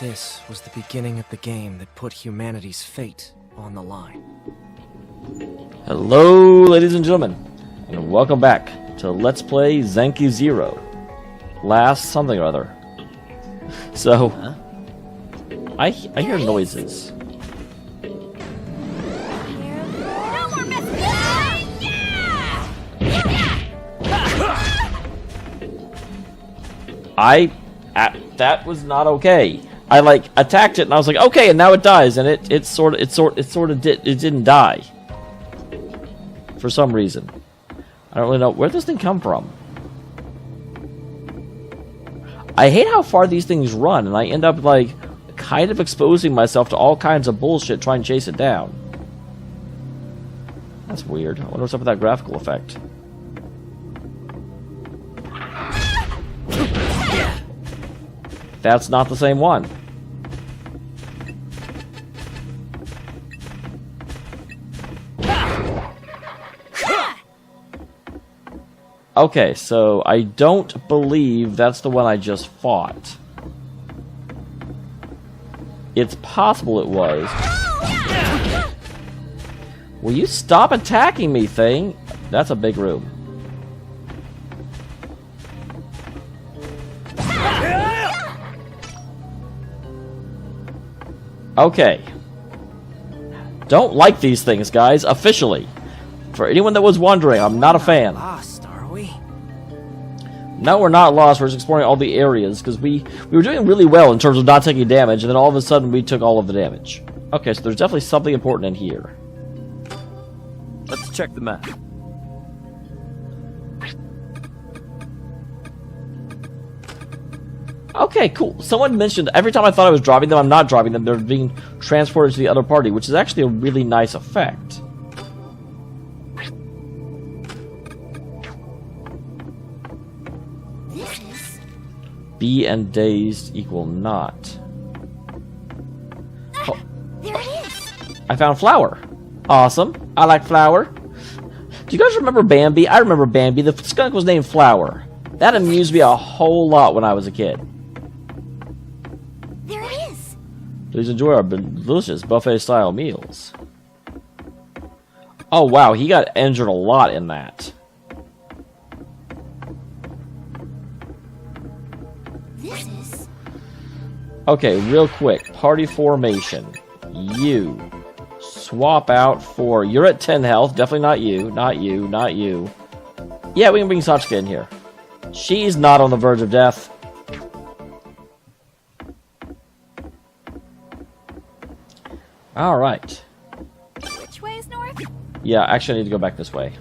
This was the beginning of the game that put humanity's fate on the line. Hello, ladies and gentlemen, and welcome back to Let's Play Zanki 0. Last something or other. So, I hear noises. That was not okay. I attacked it and I was like, okay, and now it dies, and it didn't die for some reason. I don't really know where this thing come from. I hate how far these things run, and I end up kind of exposing myself to all kinds of bullshit trying to chase it down. That's weird. I wonder what's up with that graphical effect. That's not the same one. Okay, so I don't believe that's the one I just fought. It's possible it was. Will you stop attacking me, thing? That's a big room. Okay. Don't like these things, guys, officially. For anyone that was wondering, I'm not a fan. Lost, are we? No, we're not lost. We're just exploring all the areas, because we were doing really well in terms of not taking damage, and then all of a sudden we took all of the damage. Okay, so there's definitely something important in here. Let's check the map. Okay, cool. Someone mentioned every time I thought I was driving them, I'm not driving them. They're being transported to the other party, which is actually a really nice effect. This is... Be and dazed equal not. Oh, There it is. I found flour. Awesome. I like flour. Do you guys remember Bambi? I remember Bambi. The skunk was named Flour. That amused me a whole lot when I was a kid. There it is. Please enjoy our delicious buffet-style meals. Oh, wow. He got injured a lot in that. This is... Okay, real quick. Party formation. You. Swap out for... You're at 10 health. Definitely not you. Not you. Not you. Yeah, we can bring Sachika in here. She's not on the verge of death. Alright. Which way is north? Yeah, actually I need to go back this way.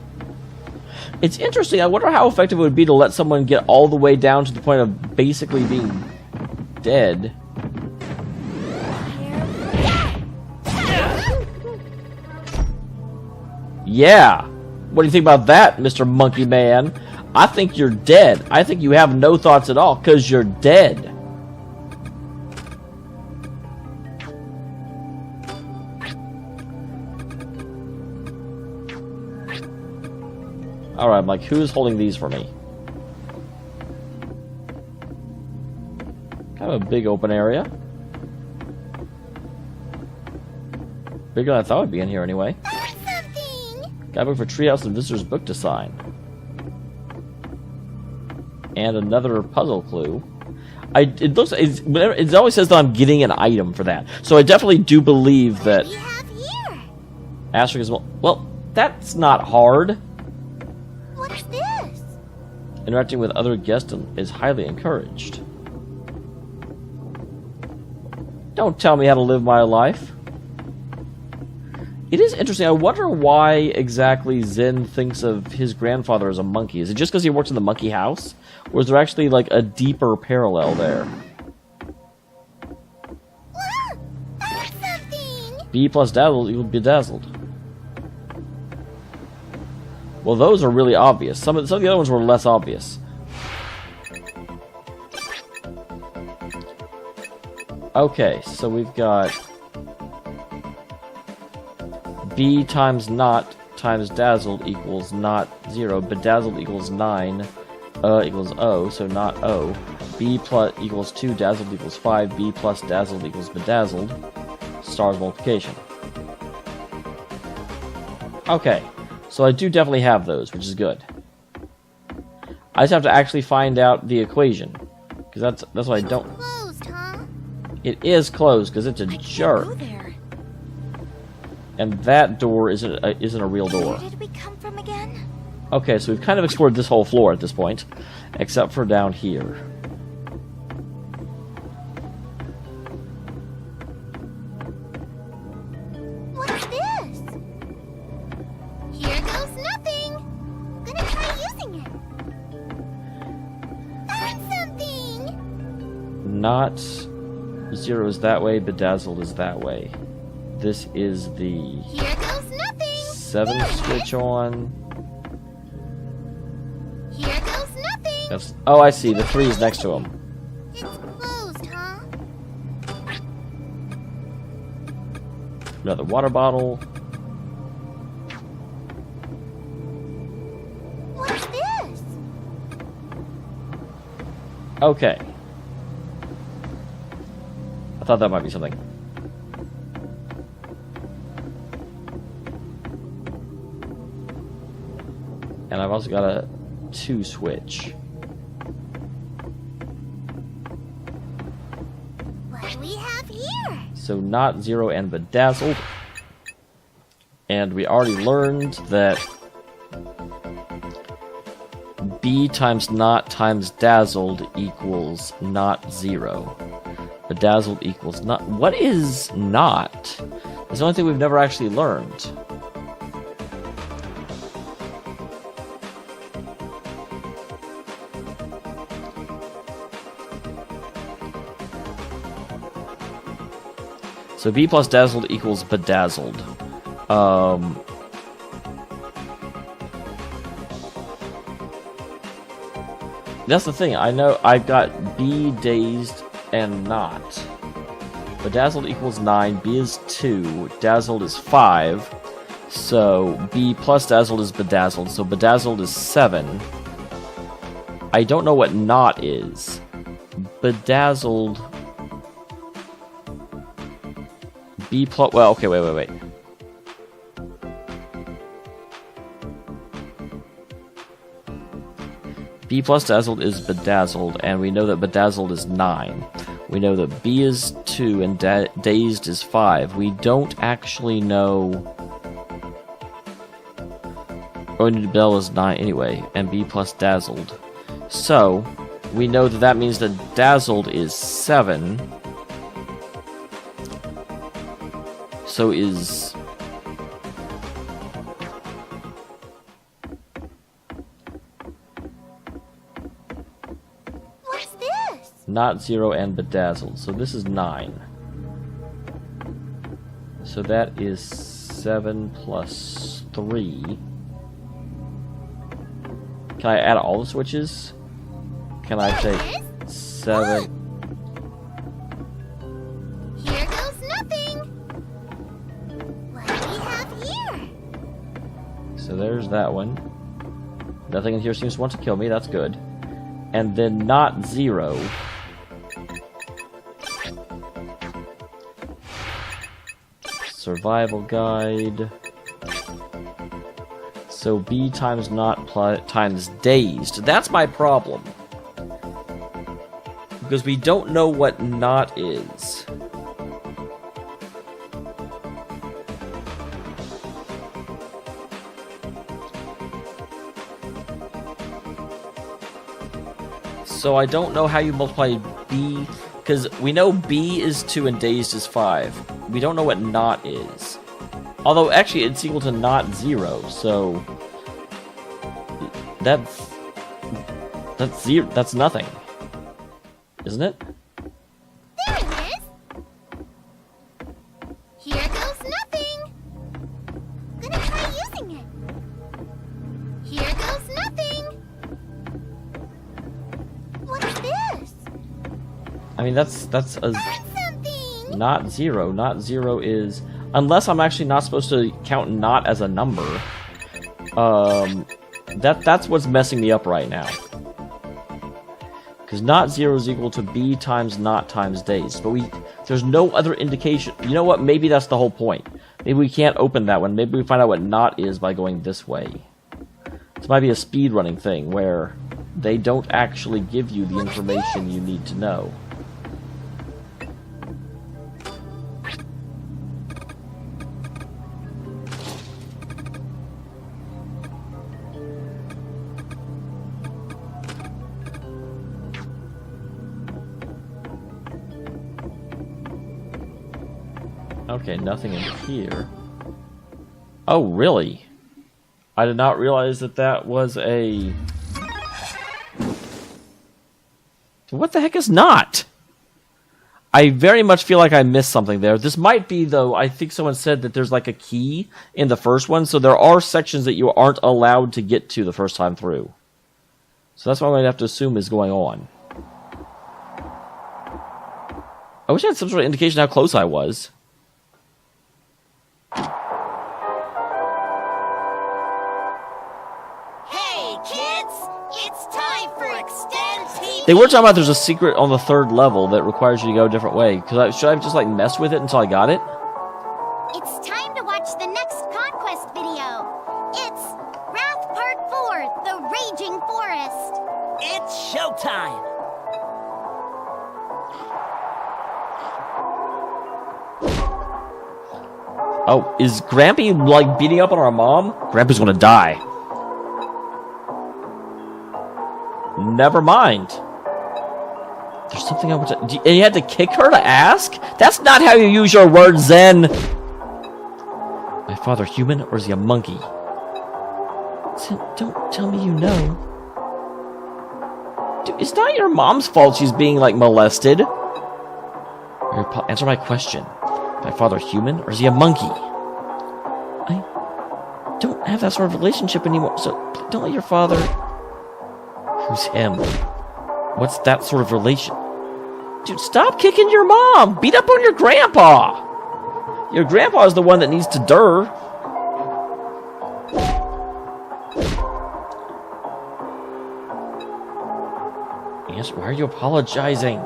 It's interesting. I wonder how effective it would be to let someone get all the way down to the point of basically being dead. Yeah. What do you think about that, Mr. Monkey Man? I think you're dead. I think you have no thoughts at all, because you're dead. Alright, I'm like, who's holding these for me? Kind of a big open area. Bigger than I thought it would be in here anyway. Got a book for Treehouse and Visitor's Book to sign. And another puzzle clue. It always says that I'm getting an item for that. So I definitely do believe that... What do we have here? Asterisk is... Well, that's not hard. What's this? Interacting with other guests is highly encouraged. Don't tell me how to live my life. It is interesting. I wonder why exactly Zen thinks of his grandfather as a monkey. Is it just because he works in the monkey house? Or is there actually a deeper parallel there? Look! That's something! B plus dazzled equals bedazzled. Well, those are really obvious. Some of the other ones were less obvious. Okay, so we've got... B times not times dazzled equals not 0. Bedazzled equals 9. Equals O, so not O. B plus equals 2, dazzled equals 5, B plus dazzled equals bedazzled. Stars multiplication. Okay, so I do definitely have those, which is good. I just have to actually find out the equation, because that's what I don't. Closed, huh? It is closed because it's a Go jerk, there. and that door isn't a real door. Where did we come from again? Okay, so we've kind of explored this whole floor at this point, except for down here. What's this? Here goes nothing. Gonna try using it. Found something. Not 0 is that way, bedazzled is that way. This is the Here goes nothing. 7 There it switch is. on. Here goes nothing. That's, oh, I see. The 3 is next to him. It's closed, huh? Another water bottle. What's this? Okay. I thought that might be something. And I've also got a 2 switch. What do we have here? So not 0 and bedazzled. And we already learned that B times not times dazzled equals not 0. Bedazzled equals not. What is not? It's the only thing we've never actually learned. So B plus dazzled equals bedazzled. That's the thing. I know I've got B dazed and not. Bedazzled equals 9. B is 2. Dazzled is 5. So B plus dazzled is bedazzled. So bedazzled is 7. I don't know what not is. Bedazzled. B plus. Well, okay, wait. B plus dazzled is bedazzled, and we know that bedazzled is 9. We know that B is 2 and dazed is 5. We don't actually know. Bell is 9 anyway, and B plus dazzled. So, we know that that means that dazzled is 7. So is... What's this? not 0 and bedazzled. So this is 9. So that is 7 plus 3. Can I add all the switches? Can I take 7? Here goes nothing. What do we have here? So there's that one. Nothing in here seems to want to kill me. That's good. And then not 0. Survival guide. So B times not times dazed. That's my problem. Because we don't know what not is. So I don't know how you multiply B, because we know B is 2 and dazed is 5. We don't know what not is. Although, actually, it's equal to not 0, so... That's 0, that's nothing. Isn't it? There it is. Here goes nothing. Gonna try using it. Here goes nothing. What's this? I mean, that's a... Found something. Not 0. Not 0 is... Unless I'm actually not supposed to count not as a number. That's what's messing me up right now. Because not 0 is equal to b times not times days. But there's no other indication. You know what? Maybe that's the whole point. Maybe we can't open that one. Maybe we find out what not is by going this way. This might be a speedrunning thing where they don't actually give you the information you need to know. Okay, nothing in here. Oh, really? I did not realize that that was a... What the heck is not? I very much feel like I missed something there. This might be, though, I think someone said that there's like a key in the first one, so there are sections that you aren't allowed to get to the first time through. So that's what I'm going to have to assume is going on. I wish I had some sort of indication how close I was. They were talking about there's a secret on the 3rd level that requires you to go a different way. Should I just like mess with it until I got it? It's time to watch the next conquest video. It's Wrath Part 4, The Raging Forest. It's showtime. Oh, is Grampy like beating up on our mom? Grampy's gonna die. Never mind. There's something I want to... And you had to kick her to ask? That's not how you use your words, Zen! My father human, or is he a monkey? Zen, don't tell me you know. Dude, it's not your mom's fault she's being, like, molested. Answer my question. My father human, or is he a monkey? I don't have that sort of relationship anymore, so don't let your father... Who's him? What's that sort of relation? Dude, stop kicking your mom! Beat up on your grandpa! Your grandpa is the one that needs to dur. Yes, why are you apologizing?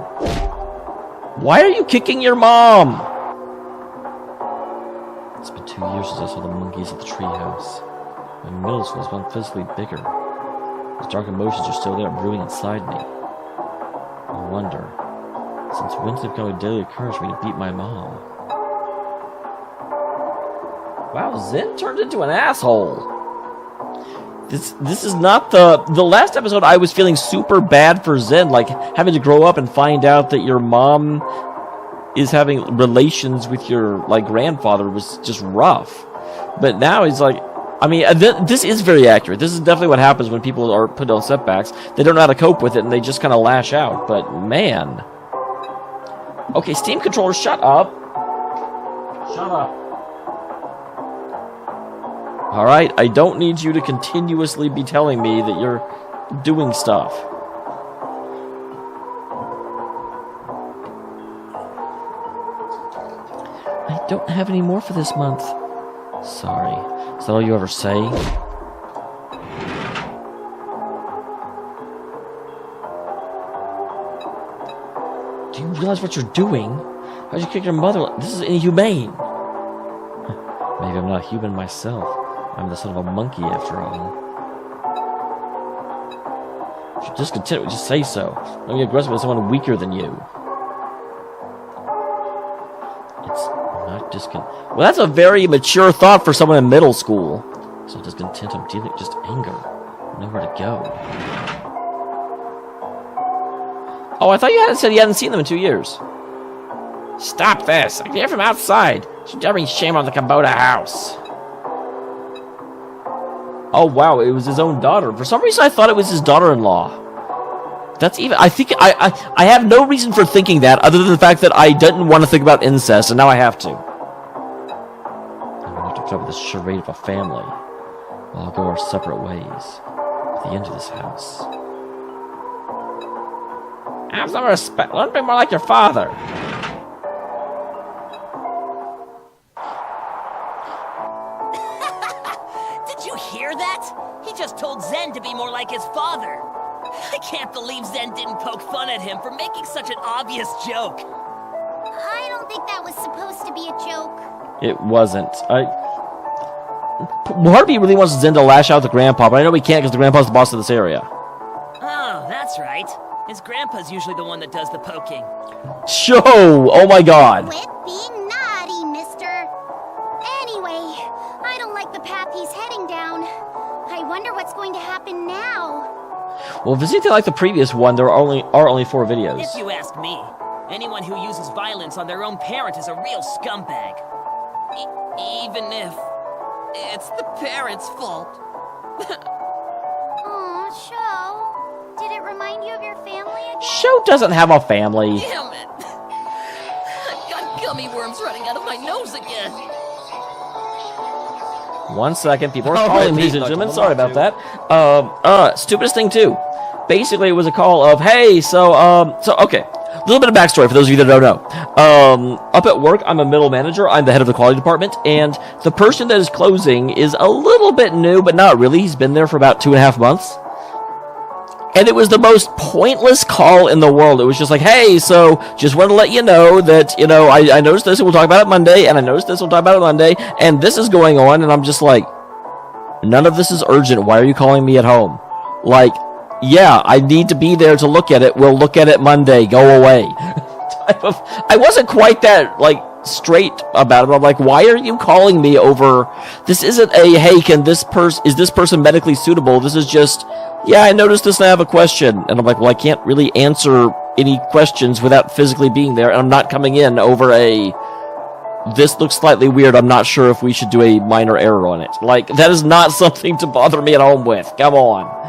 Why are you kicking your mom? It's been 2 years since I saw the monkeys at the treehouse. My middle school has been physically bigger. Those dark emotions are still there, brewing inside me. I wonder, since when's it become a daily occurrence for me to beat my mom? Wow, Zen turned into an asshole. This is not the last episode. I was feeling super bad for Zen, like having to grow up and find out that your mom is having relations with your like grandfather was just rough. But now he's like, I mean, this is very accurate. This is definitely what happens when people are put on setbacks. They don't know how to cope with it, and they just kind of lash out. But, man. Okay, Steam controller, shut up. Shut up. Alright, I don't need you to continuously be telling me that you're doing stuff. I don't have any more for this month. Sorry. Is that all you ever say? Do you realize what you're doing? How'd you kick your mother? This is inhumane. Maybe I'm not human myself. I'm the son of a monkey after all. If you're discontent, just say so. Don't get aggressive with someone weaker than you. It's not discontent. Well, that's a very mature thought for someone in middle school. So discontent, I'm dealing with just anger. Nowhere to go. Oh, I thought you hadn't said you hadn't seen them in 2 years. Stop this! I can hear from outside. Should never bring shame on the Kubota house. Oh wow, it was his own daughter. For some reason, I thought it was his daughter-in-law. That's even. I think I have no reason for thinking that, other than the fact that I didn't want to think about incest, and now I have to. I'm gonna have to put up with this charade of a family. We'll all go our separate ways. At the end of this house. Have some respect. Learn to be more like your father. Did you hear that? He just told Zen to be more like his father. I can't believe Zen didn't poke fun at him for making such an obvious joke. I don't think that was supposed to be a joke. It wasn't. Part of me really wants Zen to lash out at the grandpa, but I know he can't because the grandpa's the boss of this area. Oh, that's right. His grandpa's usually the one that does the poking. Show! Oh my god. Quit being naughty, mister. Anyway, I don't like the path he's heading down. I wonder what's going to happen now. Well, if it's anything like the previous one, there are only 4 videos. If you ask me, anyone who uses violence on their own parent is a real scumbag. Even if it's the parents' fault. Aw, Sho. Did it remind you of your family again? Sho doesn't have a family. Damn it! I've got gummy worms running out of my nose again. 1 second, people are All calling right, me, ladies and Pete, gentlemen. like, Sorry hold about on that. Stupidest thing too. Basically, it was a call of, hey, okay. A little bit of backstory for those of you that don't know. Up at work, I'm a middle manager. I'm the head of the quality department, and the person that is closing is a little bit new, but not really. He's been there for about 2.5 months. And it was the most pointless call in the world. It was just like, hey, so just wanted to let you know that, I noticed this and we'll talk about it Monday, and I noticed this, we'll talk about it Monday, and this is going on, and I'm just like, none of this is urgent. Why are you calling me at home? Like, yeah, I need to be there to look at it. We'll look at it Monday. Go away. I wasn't quite that, straight about it. I'm like, why are you calling me over? This isn't a, hey, is this person medically suitable? This is just, yeah, I noticed this and I have a question. And I'm like, well, I can't really answer any questions without physically being there. And I'm not coming in over this looks slightly weird. I'm not sure if we should do a minor error on it. That is not something to bother me at home with. Come on.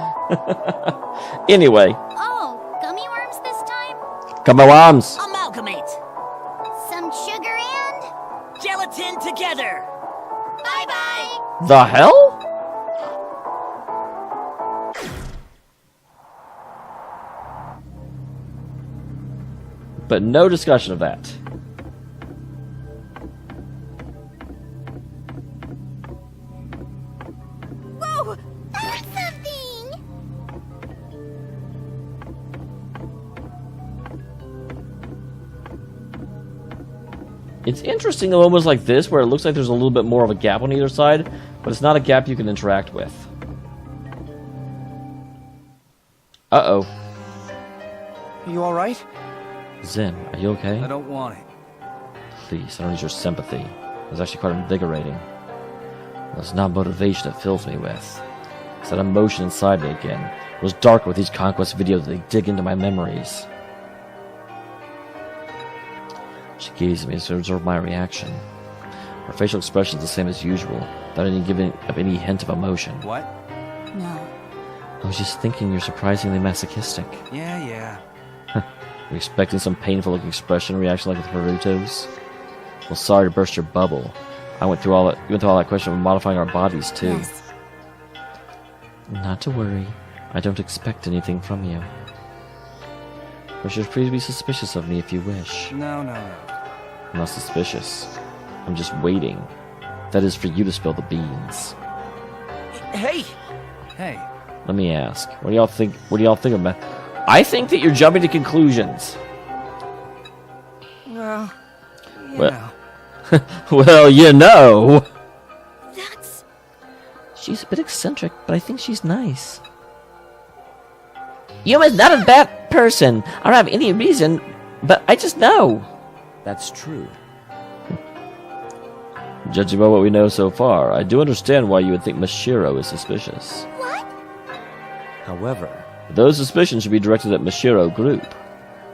Anyway. Oh, gummy worms this time? Come on. Amalgamate. Some sugar and... Gelatin together. Bye-bye! The hell? But no discussion of that. Whoa! That's something! It's interesting in moments like this where it looks like there's a little bit more of a gap on either side, but it's not a gap you can interact with. Uh-oh. Are you alright? Zen, are you okay? I don't want it. Please, I don't need your sympathy. It's actually quite invigorating. It's not motivation it fills me with. It's that emotion inside me again. It was darker with each conquest video that they dig into my memories. She gazed at me to observe my reaction. Her facial expression is the same as usual, without any giving of any hint of emotion. What? No. I was just thinking you're surprisingly masochistic. Yeah. You're expecting some painful-looking expression reaction like with Haruto's? Well, sorry to burst your bubble. I went through all that question of modifying our bodies, too. Yes. Not to worry. I don't expect anything from you. But you're free to be suspicious of me if you wish. No. I'm not suspicious. I'm just waiting. That is for you to spill the beans. Hey! Let me ask. What do y'all think of me? I think that you're jumping to conclusions. Well, well, That's... She's a bit eccentric, but I think she's nice. Yuma's not a bad person. I don't have any reason, but I just know. that's true. Judging by what we know so far, I do understand why you would think Mashiro is suspicious. What? However, Those suspicions should be directed at Mashiro Group.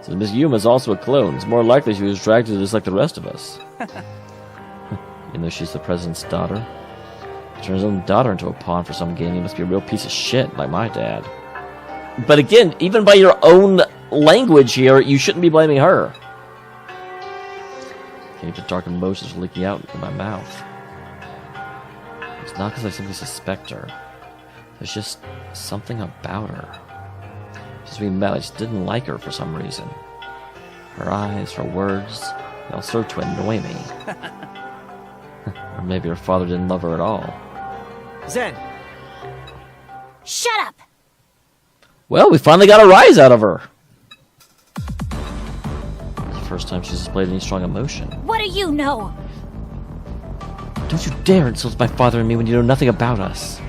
Since Miss Yuma is also a clone, it's more likely she was attracted just like the rest of us. Even though she's the president's daughter. To turn his own daughter into a pawn for some game, he must be a real piece of shit, like my dad. But again, even by your own language here, you shouldn't be blaming her. Okay, the dark emotions are leaking out in my mouth. It's not because I simply suspect her. There's just something about her. Since we met, I just didn't like her for some reason. Her eyes, her words, they all served to annoy me. Or maybe her father didn't love her at all. Zen! Shut up! Well, we finally got a rise out of her. It's the first time she's displayed any strong emotion. What do you know? Don't you dare insult my father and me when you know nothing about us.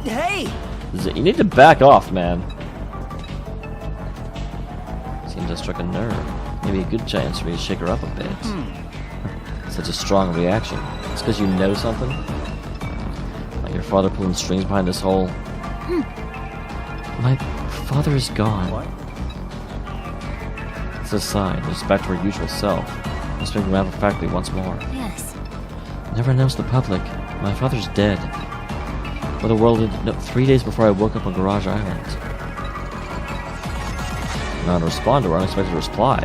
Hey! You need to back off, man. Seems I struck a nerve. Maybe a good chance for me to shake her up a bit. Such a strong reaction. It's because you know something? Like your father pulling strings behind this whole... My father is gone. What? It's a sign. It's back to her usual self. I'm speaking matter of factly once more. Yes. Never announced to the public. My father's dead. Well, the world didn't know 3 days before I woke up on Garage Island. Not a responder or unexpected reply.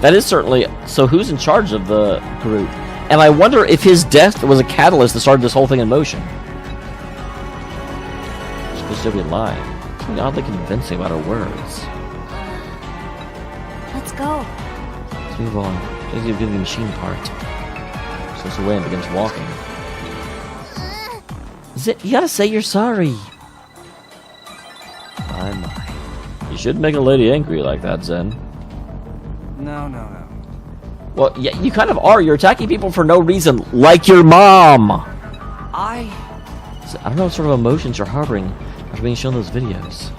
That is certainly... So who's in charge of the group? And I wonder if his death was a catalyst that started this whole thing in motion. She's supposed to be lying. Something oddly convincing about her words. Let's go. Let's move on. She's going to give the machine part. She looks away and begins walking. You gotta say you're sorry. My. You shouldn't make a lady angry like that, Zen. No. Well, yeah, you kind of are. You're attacking people for no reason, like your mom. I don't know what sort of emotions you're harboring after being shown those videos.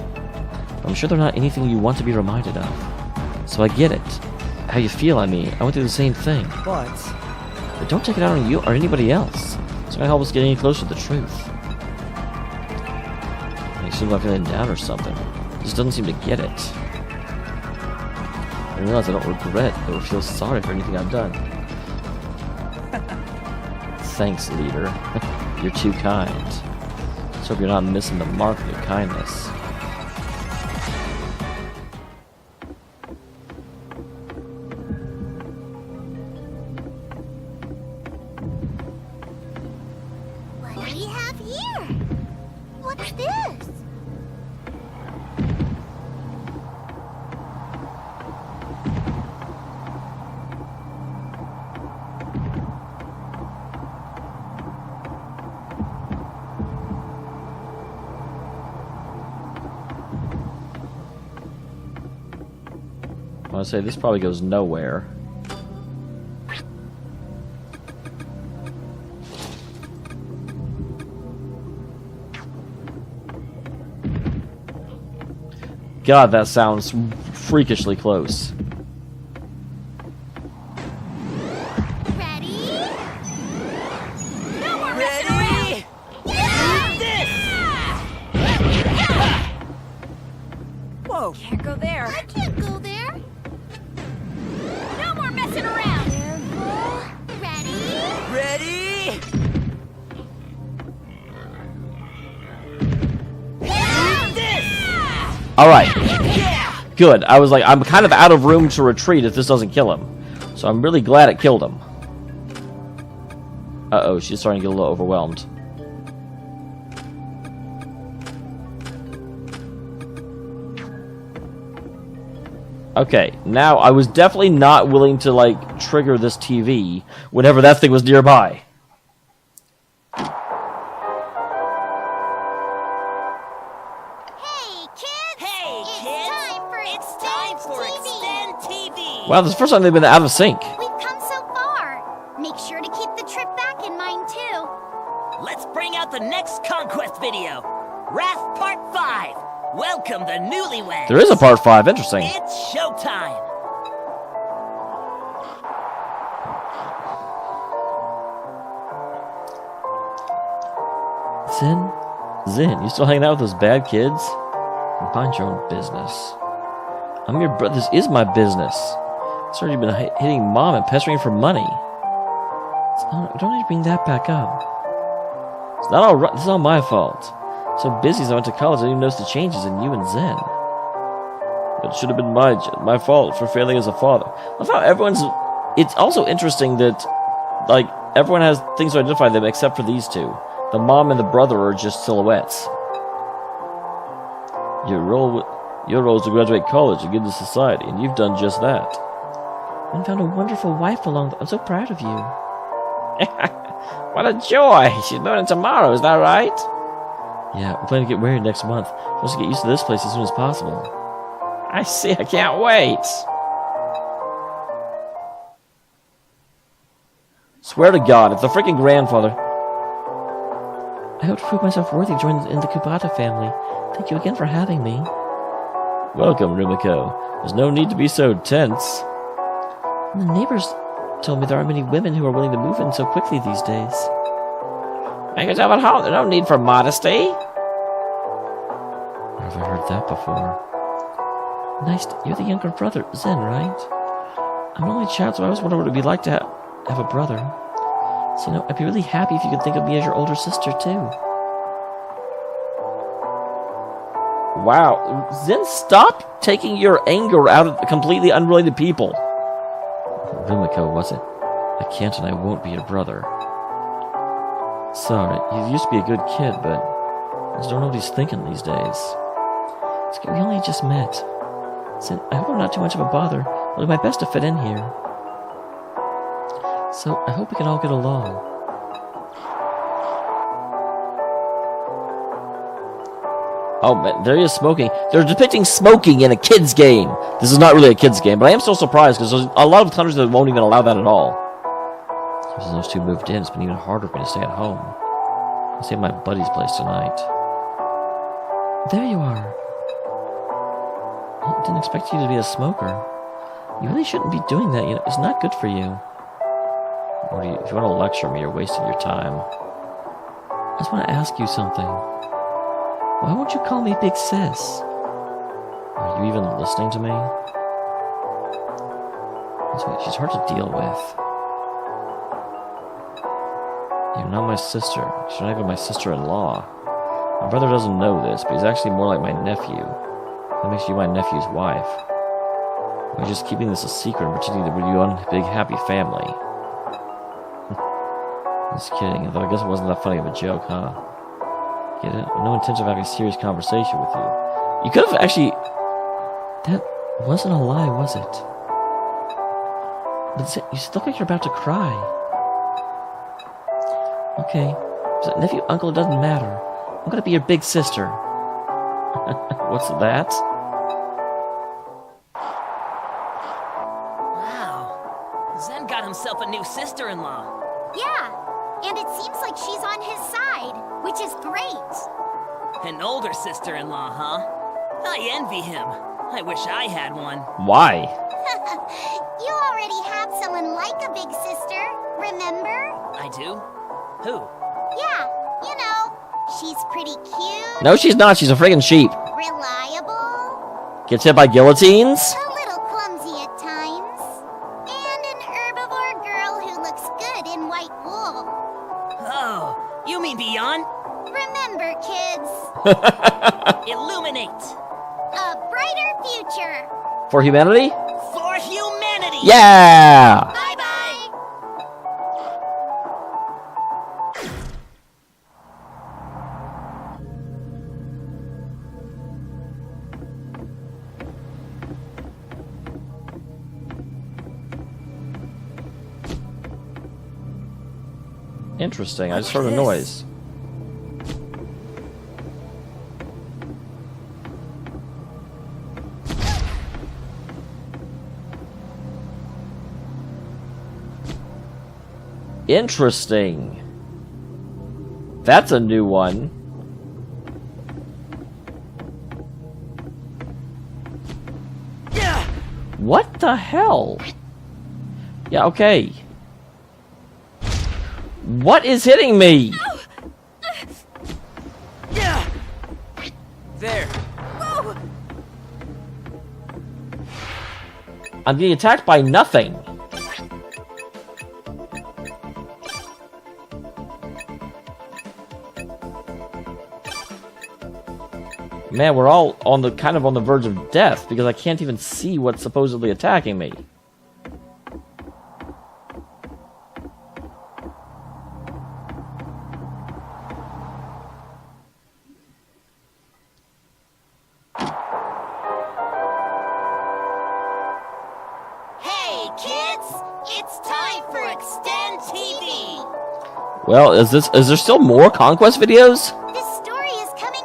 I'm sure they're not anything you want to be reminded of. So I get it. How you feel, I mean. I went through the same thing. But don't take it out on you or anybody else. It's gonna help us get any closer to the truth. He seems like feeling down or something. Just doesn't seem to get it. I realize I don't regret or feel sorry for anything I've done. Thanks, leader. You're too kind. Let's hope you're not missing the mark of your kindness. What do we have here? What's this? I want to say this probably goes nowhere. God, that sounds freakishly close. Ready? No more messing around! Whoa! Can't go there. I can't go there. No more messing around. Careful. Ready? Ready? Alright. Good. I was like, I'm kind of out of room to retreat if this doesn't kill him. So I'm really glad it killed him. Uh-oh, she's starting to get a little overwhelmed. Okay, now I was definitely not willing to, like, trigger this TV whenever that thing was nearby. Wow, this is the first time they've been out of sync. We've come so far. Make sure to keep the trip back in mind, too. Let's bring out the next conquest video. Wrath Part 5. Welcome the newlyweds. There is a part 5, interesting. It's showtime. Zen, you still hanging out with those bad kids? Mind your own business. I'm your brother. This is my business. It's already been hitting mom and pestering for money. Don't need to bring that back up. It's not all right. This is all my fault. So busy as I went to college, I didn't even notice the changes in you and Zen. But it should have been my fault for failing as a father. I love how everyone's... It's also interesting that, like, everyone has things to identify them except for these two. The mom and the brother are just silhouettes. Your role is to graduate college and get into society, and you've done just that. And found a wonderful wife I'm so proud of you. What a joy! She's moving tomorrow, is that right? Yeah, we're planning to get married next month. Supposed to get used to this place as soon as possible. I see, I can't wait! Swear to God, it's the freaking grandfather. I hope to prove myself worthy of joining in the Kubata family. Thank you again for having me. Welcome, Rumiko. There's no need to be so tense. The neighbors told me there aren't many women who are willing to move in so quickly these days. Make yourself at home. There's no need for modesty. Where have I heard that before? Nice. You're the younger brother, Zen, right? I'm an only child, so I always wondered what it would be like to have a brother. So, I'd be really happy if you could think of me as your older sister, too. Wow. Zen, stop taking your anger out of completely unrelated people. Rumiko, was it? I can't and I won't be your brother. Sorry, you used to be a good kid, but I just don't know what he's thinking these days. It's okay, we only just met. Zen, I hope I'm not too much of a bother. I'll do my best to fit in here. So, I hope we can all get along. Oh, man, there is smoking. They're depicting smoking in a kid's game. This is not really a kid's game, but I am still surprised, because there's a lot of countries that won't even allow that at all. Since those two moved in, it's been even harder for me to stay at home. I'll stay at my buddy's place tonight. There you are. I didn't expect you to be a smoker. You really shouldn't be doing that, It's not good for you. If you want to lecture me, you're wasting your time. I just want to ask you something. Why won't you call me Big Sis? Are you even listening to me? She's hard to deal with. You're not my sister. She's not even my sister-in-law. My brother doesn't know this, but he's actually more like my nephew. That makes you my nephew's wife. We're just keeping this a secret and pretending that we're one big happy family. Just kidding, though I guess it wasn't that funny of a joke, huh? Get it? No intention of having a serious conversation with you. You could have actually... That wasn't a lie, was it? But you look like you're about to cry. Okay. Nephew, uncle, it doesn't matter. I'm gonna be your big sister. What's that? Wow. Zen got himself a new sister-in-law. Yeah, and it seems like she's on his side, which is great. An older sister-in-law, huh? I envy him. I wish I had one. Why? You already have someone like a big sister, remember? I do? Who? Yeah, she's pretty cute. No, she's not. She's a friggin' sheep. Reliable. Gets hit by guillotines? A little clumsy at times. And an herbivore girl who looks good in white wool. Oh, you mean Beyond? Remember, kids. Illuminate. A brighter future. For humanity? For humanity! Yeah! Bye-bye. Interesting, I just heard a noise. Interesting. That's a new one. What the hell? Yeah, okay. What is hitting me? There. I'm being attacked by nothing. Man, we're all on the kind of on the verge of death because I can't even see what's supposedly attacking me. Hey, kids! It's time for Extend TV! Well, is there still more Conquest videos? This story is coming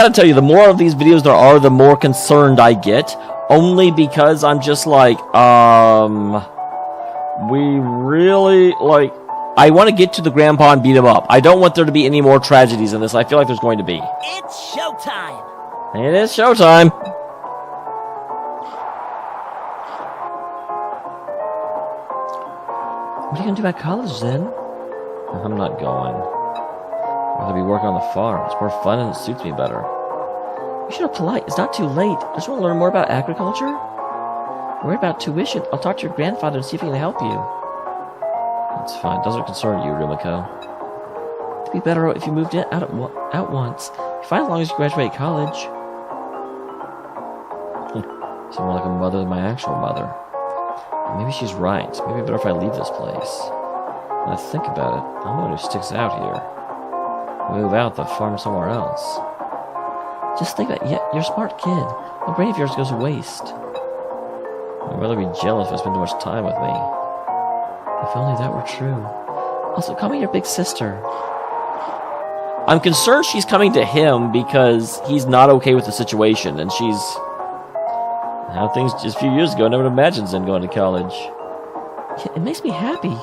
gotta tell you, the more of these videos there are, the more concerned I get. Only because I'm just like, we really, like, I want to get to the grandpa and beat him up. I don't want there to be any more tragedies in this. I feel like there's going to be. It's showtime. It is showtime. What are you gonna do at college, then? I'm not going. I'd rather be working on the farm. It's more fun and it suits me better. You should have polite. It's not too late. I just want to learn more about agriculture. Worry about tuition. I'll talk to your grandfather and see if he can help you. That's fine. Doesn't concern you, Rumiko. It'd be better if you moved out once. Fine as long as you graduate college. She's more like a mother than my actual mother. Maybe she's right. Maybe better if I leave this place. When I think about it, I'm the one who sticks out here. Move out the farm somewhere else. Just think that, yeah, you're a smart kid. A brain of yours goes to waste. I'd rather be jealous if I spend too much time with me. If only that were true. Also, call me your big sister. I'm concerned she's coming to him because he's not okay with the situation, and she's... How things just a few years ago, I never imagined Zen going to college. Yeah, it makes me happy.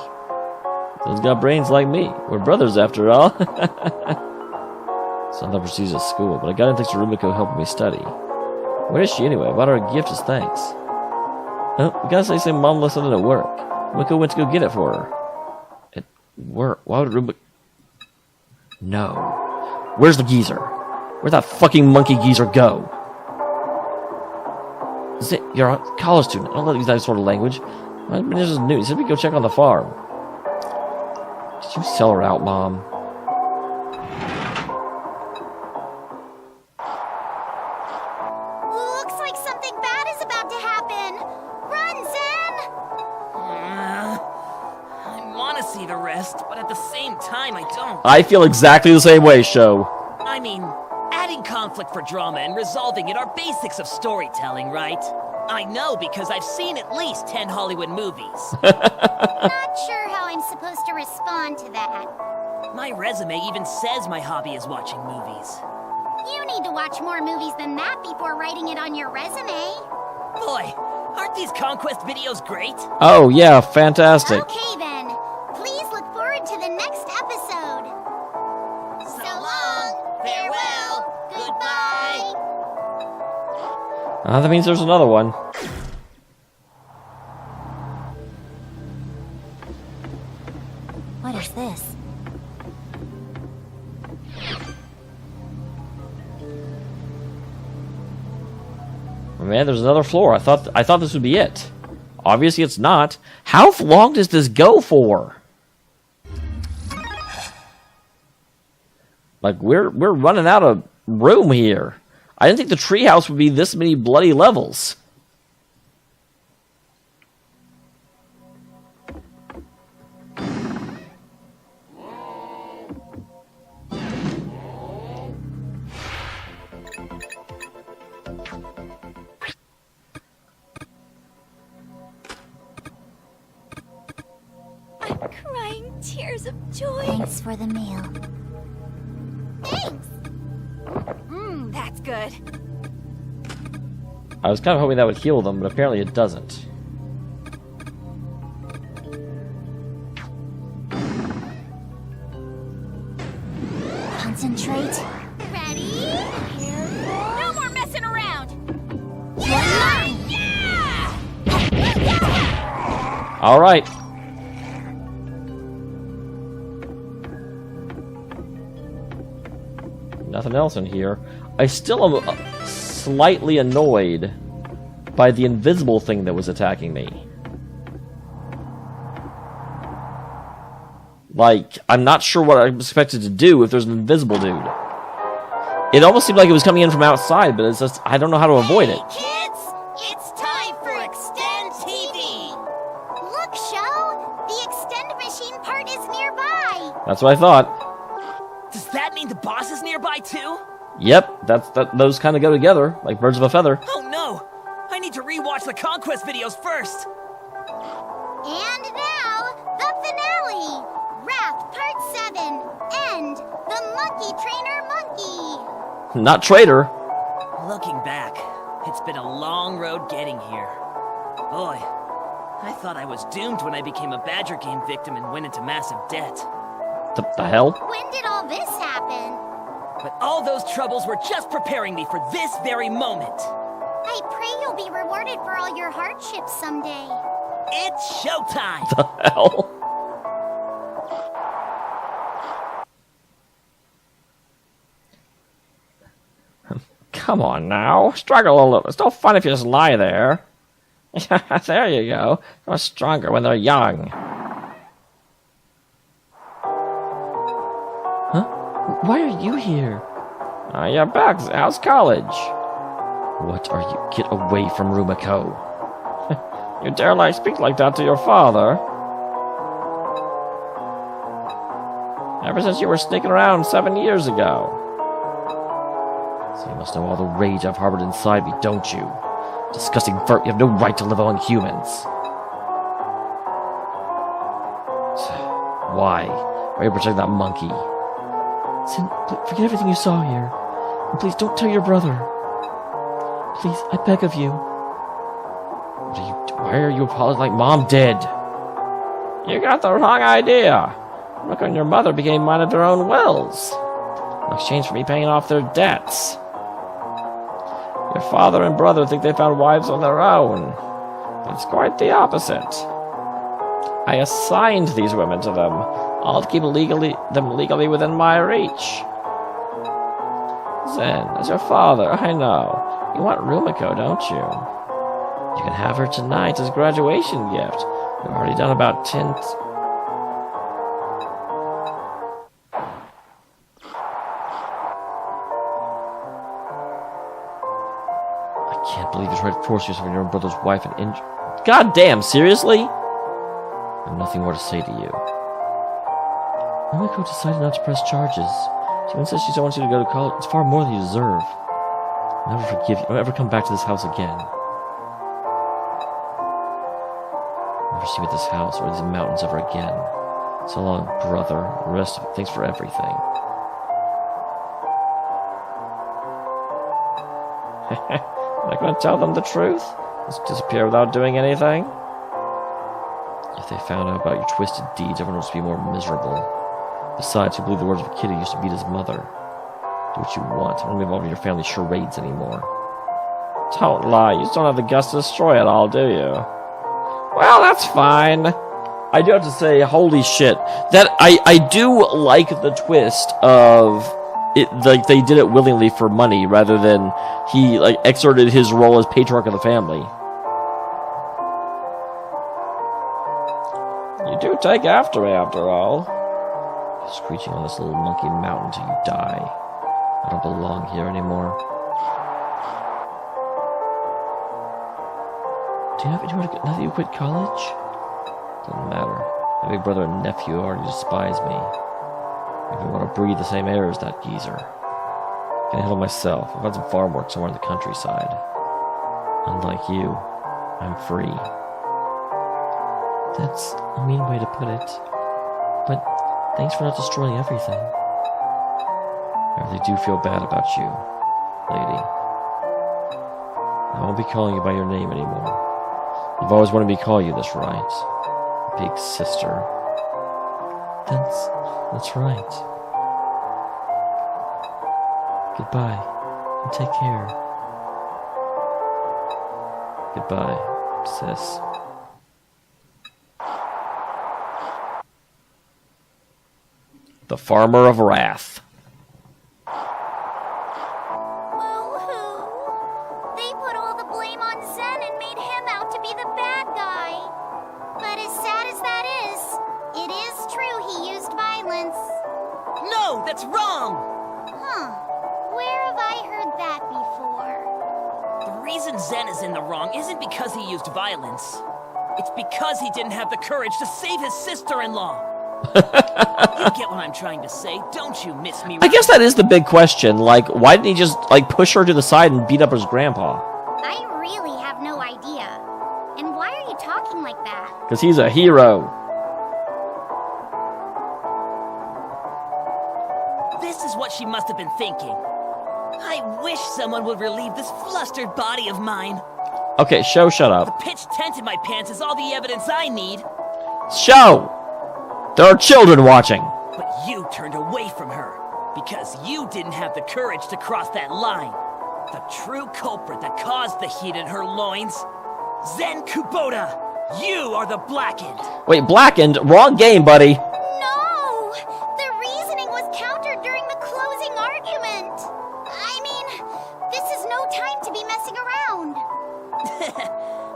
Those got brains like me. We're brothers after all. Son never sees at school, but I got in thanks to Rumiko helping me study. Where is she anyway? I bought her a gift as thanks. Oh, we gotta say Mom left something at work. Rumiko went to go get it for her. At work? Why would Rumiko... No. Where's the geezer? Where'd that fucking monkey geezer go? You're a college student. I don't use that sort of language. This is new. He said we go check on the farm. Did you sell her out, Mom? Looks like something bad is about to happen. Run, Zen! I want to see the rest, but at the same time, I don't. I feel exactly the same way, Sho. I mean, adding conflict for drama and resolving it are basics of storytelling, right? I know because I've seen at least 10 Hollywood movies. Not sure how I'm supposed to respond to that. My resume even says my hobby is watching movies. You need to watch more movies than that before writing it on your resume. Boy, aren't these conquest videos great? Oh, yeah, fantastic. Okay then. Please look forward to the next episode. So long, farewell, goodbye. That means there's another one. What is this? Man, there's another floor. I thought this would be it. Obviously, it's not. How long does this go for? Like we're running out of room here. I didn't think the treehouse would be this many bloody levels. I'm crying tears of joy. Thanks for the meal. Thanks! That's good. I was kind of hoping that would heal them, but apparently it doesn't. Concentrate. Ready? No more messing around. Yeah! Yeah! All right. Nothing else in here. I still am slightly annoyed by the invisible thing that was attacking me. Like, I'm not sure what I'm expected to do if there's an invisible dude. It almost seemed like it was coming in from outside, but it's just, I don't know how to avoid it. Kids, it's time for Extend TV. Look, Sho, the Extend machine part is nearby. That's what I thought. Does that mean the boss is nearby too? Yep, those kind of go together, like birds of a feather. Oh no! I need to rewatch the Conquest videos first! And now, the finale! Wrath Part 7, End, The Monkey Trainer Monkey! Not traitor. Looking back, it's been a long road getting here. Boy, I thought I was doomed when I became a Badger game victim and went into massive debt. The hell? When did all this happen? But all those troubles were just preparing me for this very moment. I pray you'll be rewarded for all your hardships someday. It's showtime! The hell? Come on now. Struggle a little. It's no fun if you just lie there. There you go. They're stronger when they're young. Huh? Why are you here? You're back. How's college? What are you? Get away from Rumiko. You dare speak like that to your father? Ever since you were sneaking around 7 years ago. So you must know all the rage I've harbored inside me, don't you? Disgusting vert, you have no right to live among humans. Why? Why are you protecting that monkey? Sin, forget everything you saw here. And please don't tell your brother. Please, I beg of you. Why are you apologizing like Mom did? You got the wrong idea. Look, and your mother became mine of their own wills. In exchange for me paying off their debts. Your father and brother think they found wives on their own. But it's quite the opposite. I assigned these women to them, all to keep them legally within my reach. Zen, as your father, I know. You want Rumiko, don't you? You can have her tonight as a graduation gift. We've already done about 10... I can't believe you tried to force yourself on your own brother's wife and injure... God damn, seriously? I have nothing more to say to you. Rumiko decided not to press charges. She even says she still wants you to go to college. It's far more than you deserve. I'll never forgive you. I'll never come back to this house again. Never see me at this house or these mountains ever again. So long, brother. The rest of it. Thanks for everything. Am I going to tell them the truth? Just disappear without doing anything? If they found out about your twisted deeds, everyone would be more miserable. Besides, you believe the words of a kid who used to beat his mother. Do what you want. I don't want to be involved in your family charades anymore. Don't lie. You just don't have the guts to destroy it all, do you? Well, that's fine. I do have to say, holy shit. That I do like the twist of it, like they did it willingly for money rather than he like exerted his role as patriarch of the family. You do take after me, after all. You're screeching on this little monkey mountain till you die. I don't belong here anymore. Do you have anywhere to go now that you quit college? Doesn't matter. My big brother and nephew already despise me. I don't want to breathe the same air as that geezer. I can handle myself. I've had some farm work somewhere in the countryside. Unlike you, I'm free. That's a mean way to put it. But thanks for not destroying everything. I really do feel bad about you, lady. I won't be calling you by your name anymore. You've always wanted me to call you this, right? Big sister. That's right. Goodbye, and take care. Goodbye, sis. The Farmer of Wrath. Well, who? They put all the blame on Zen and made him out to be the bad guy. But as sad as that is, it is true he used violence. No, that's wrong! Huh. Where have I heard that before? The reason Zen is in the wrong isn't because he used violence. It's because he didn't have the courage to save his sister-in-law. You get what I'm trying to say, don't you, Miss Me? I guess that is the big question. Like, why didn't he just, like, push her to the side and beat up his grandpa? I really have no idea. And why are you talking like that? Because he's a hero. This is what she must have been thinking. I wish someone would relieve this flustered body of mine. Okay, shut The up. pitch tent in my pants is all the evidence I need. Show! There are children watching. But you turned away from her because you didn't have the courage to cross that line. The true culprit that caused the heat in her loins. Zen Kubota, you are the blackened. Wait, blackened? Wrong game, buddy. No! The reasoning was countered during the closing argument. I mean, this is no time to be messing around.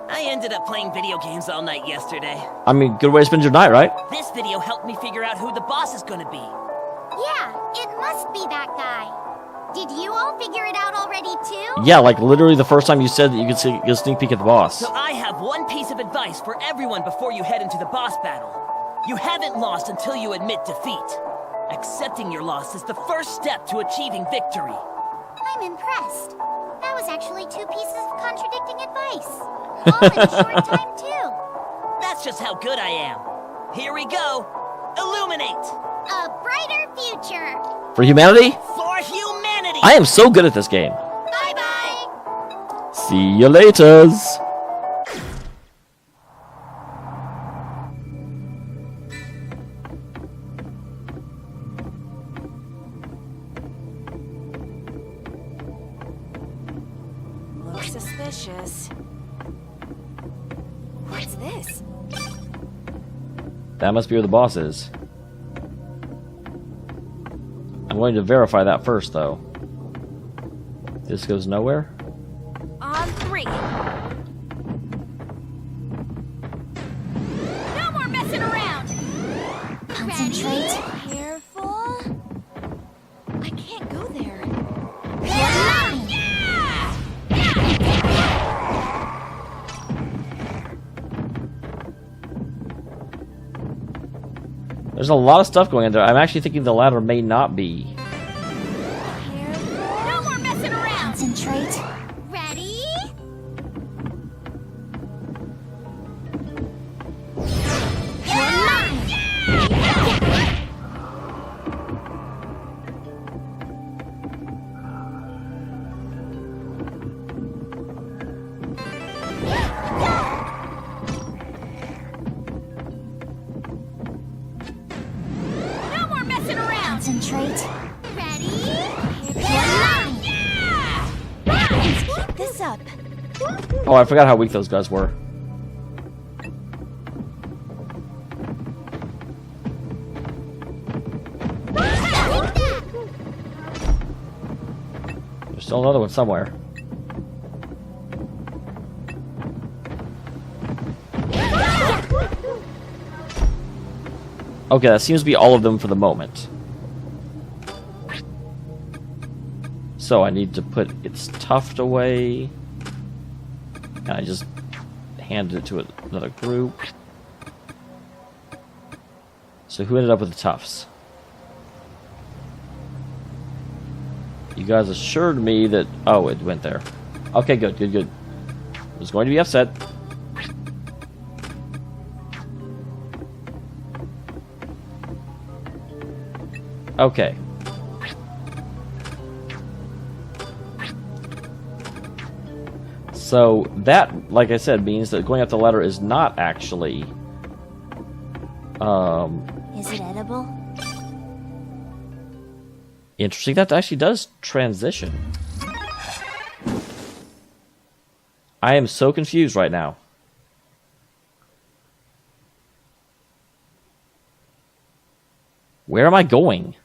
I ended up playing video games all night yesterday. I mean, good way to spend your night, right? This video helped me figure out who the boss is gonna be. Yeah, it must be that guy. Did you all figure it out already too? Yeah, like literally the first time you said that you could get a sneak peek at the boss. So I have one piece of advice for everyone before you head into the boss battle. You haven't lost until you admit defeat. Accepting your loss is the first step to achieving victory. I'm impressed. That was actually 2 pieces of contradicting advice. All in a short time too. That's just how good I am. Here we go. Illuminate. A brighter future. For humanity? For humanity. I am so good at this game. Bye-bye. See you laters. Looks suspicious. What's this? That must be where the boss is. I'm going to verify that first, though. This goes nowhere? On 3. No more messing around! Concentrate. Careful. I can't go there. There's a lot of stuff going on there. I'm actually thinking the ladder may not be. No more messing around! Concentrate. Ready? You're mine. No more messing around! Concentrate. Ready? Let's keep this up. Oh, I forgot how weak those guys were. There's still another one somewhere. Okay, that seems to be all of them for the moment. So I need to put its tuft away. And I just handed it to another group. So who ended up with the tufts? You guys assured me that... Oh, it went there. Okay, good, good, good. I was going to be upset. Okay. So that, like I said, means that going up the ladder is not actually... Is it edible? Interesting. That actually does transition. I am so confused right now. Where am I going?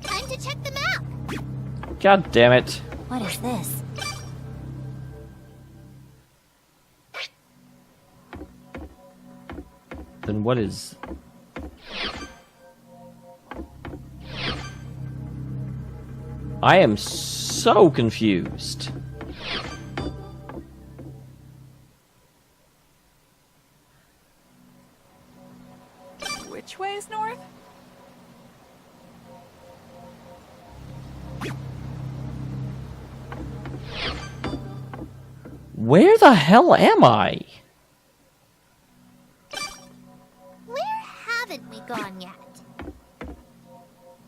Time to check the map. God damn it. What is this? Then what is... I am so confused. Which way is north? Where the hell am I?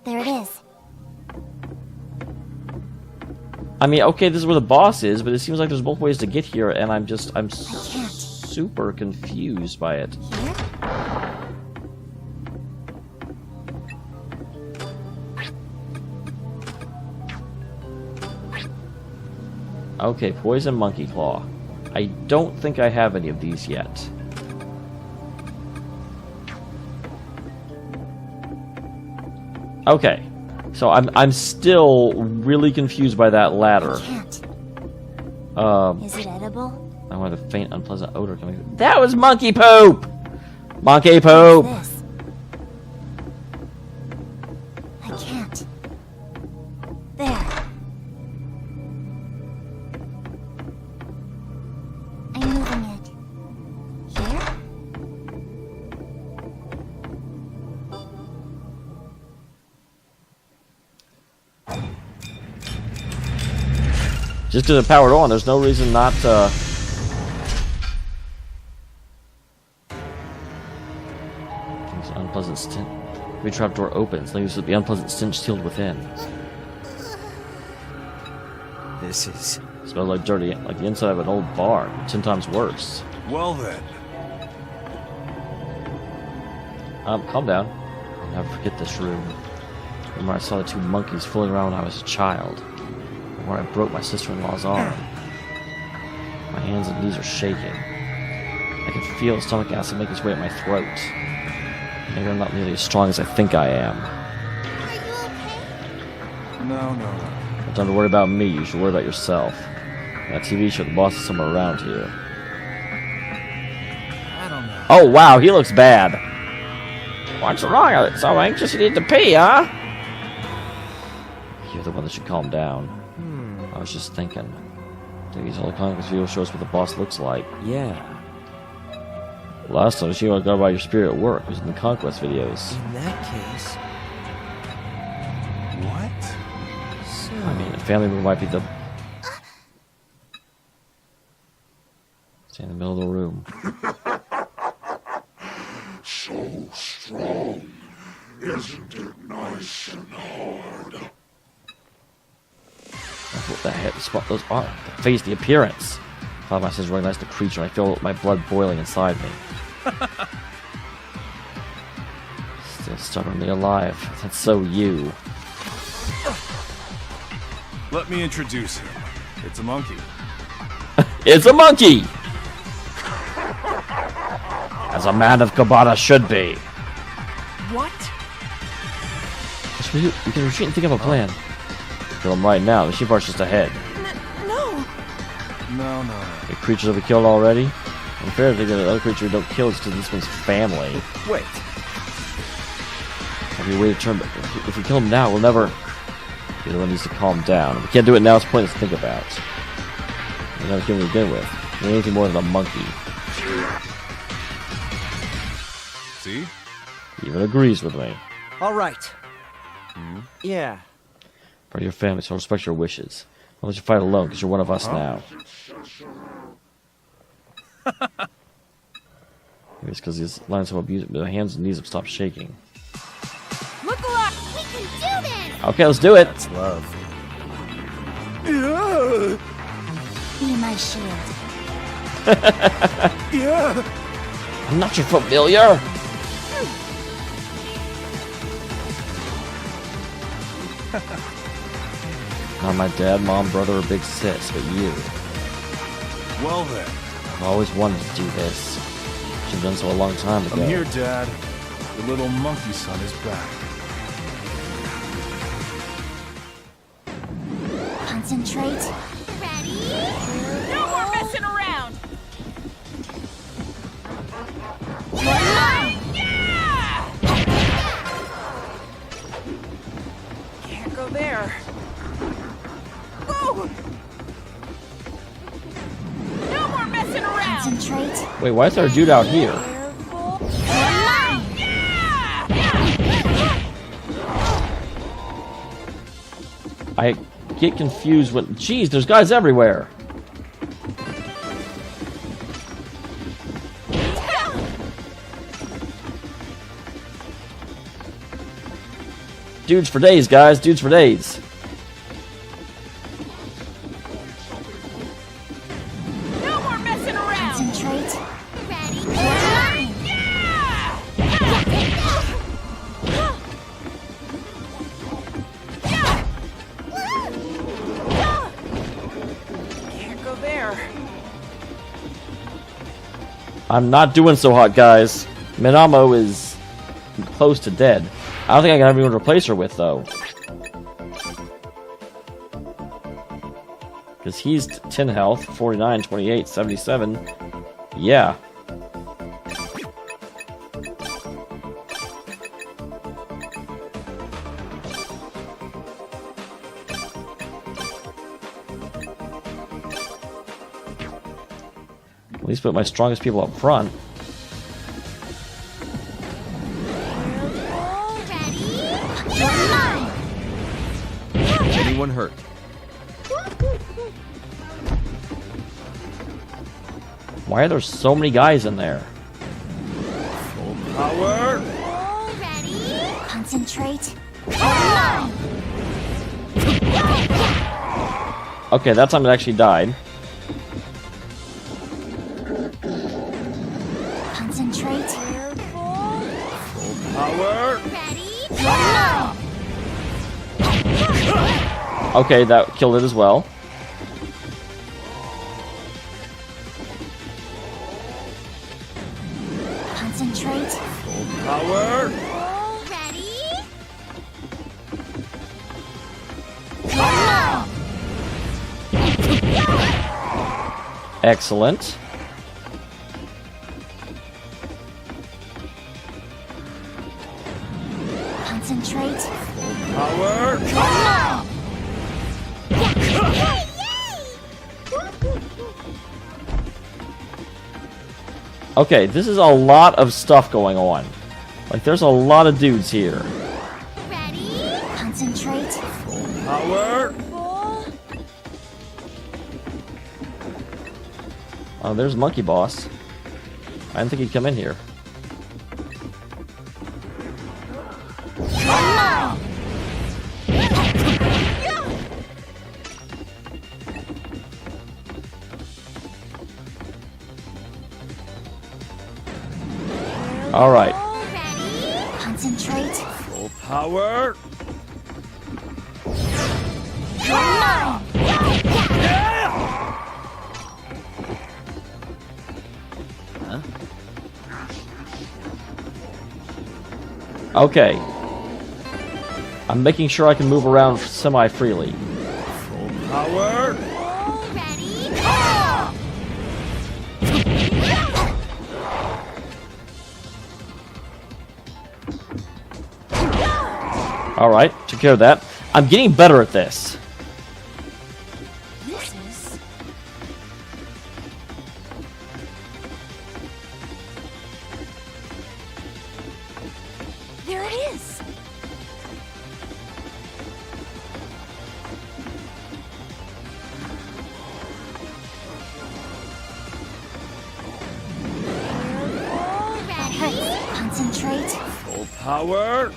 There it is. I mean, okay, this is where the boss is, but it seems like there's both ways to get here, and I'm can't. super confused by it. Here? Okay, poison monkey claw. I don't think I have any of these yet. Okay, so I'm still really confused by that ladder. I can't. Is it edible? I want a faint, unpleasant odor coming. That was monkey poop. Monkey poop. What's this? I can't. There. I'm moving it. Here? Just because it powered on, there's no reason not to. Unpleasant stench. Every trapdoor opens, leaves with the unpleasant stench sealed within. This is... Smells like dirty, like the inside of an old bar, 10 times worse. Well then. Calm down. I'll never forget this room. Remember I saw the two monkeys fooling around when I was a child. Where I broke my sister-in-law's arm. My hands and knees are shaking. I can feel stomach acid make its way up my throat. Maybe I'm not nearly as strong as I think I am. Are you okay? No. Don't have to worry about me, you should worry about yourself. That TV show, the boss is somewhere around here. I don't know. Oh wow, he looks bad. What's wrong? So anxious you need to pee, huh? You're the one that should calm down. I was just thinking. These old Conquest video shows what the boss looks like. Yeah. Last time she got by your spirit at work was in the Conquest videos. In that case... What? So... I mean, the family room might be the... Stay in the middle of the room. So strong, isn't it nice and hard? What the heck? Spot those are the face, the appearance. I thought myself recognize the creature, and I feel my blood boiling inside me. Still stubbornly alive. That's so you. Let me introduce him. It's a monkey. It's a monkey! As a man of Kabata should be. What? We can retreat and think of a plan. Kill him right now. The sheep part's just ahead. No. No. The creatures have been killed already? Unfair to think that the other creature we don't kill is because this one's family. Wait. If we wait a turn, if we kill him now, we'll never. The other one needs to calm down. If we can't do it now, it's pointless to think about. We'll never kill him to begin with. We need anything more than a monkey. See? He even agrees with me. All right. Yeah. Part of your family, so I'll respect your wishes. I'll let you fight alone, because you're one of us now. Maybe it's because these lines of abuse, my hands and knees have stopped shaking. Look alive. We can do this! Okay, let's do it. That's love. Be my shield. I'm not your familiar. Not my dad, mom, brother, or big sis, but you. Well then. I've always wanted to do this. Should have done so a long time ago. I'm here, Dad. The little monkey son is back. Concentrate. Ready? No more messing around. Yeah! Can't go there. Whoa! No more messing around. Concentrate. Wait, why is there a dude out here? Careful. I get confused when. Jeez, there's guys everywhere. Dudes for days, guys. Dudes for days. No more messing around. Concentrate. Ready? Yeah! Can't go there. I'm not doing so hot, guys. Minamo is close to dead. I don't think I can have anyone to replace her with, though. Because he's 10 health, 49, 28, 77. Yeah. At least put my strongest people up front. Anyone hurt? Why are there so many guys in there? Power! All ready? Concentrate. Okay, that time it actually died. Concentrate. Power! Ready? Okay, that killed it as well. Concentrate. Power! All ready? Excellent. Concentrate. Power! Okay, this is a lot of stuff going on. Like, there's a lot of dudes here. Ready? Concentrate. Power! Oh, there's Monkey Boss. I didn't think he'd come in here. All right. All ready? Concentrate. Full power! Okay. I'm making sure I can move around semi-freely. Full power! All ready? Alright, took care of that. I'm getting better at this. This is... There it is. All ready? Concentrate. Full power!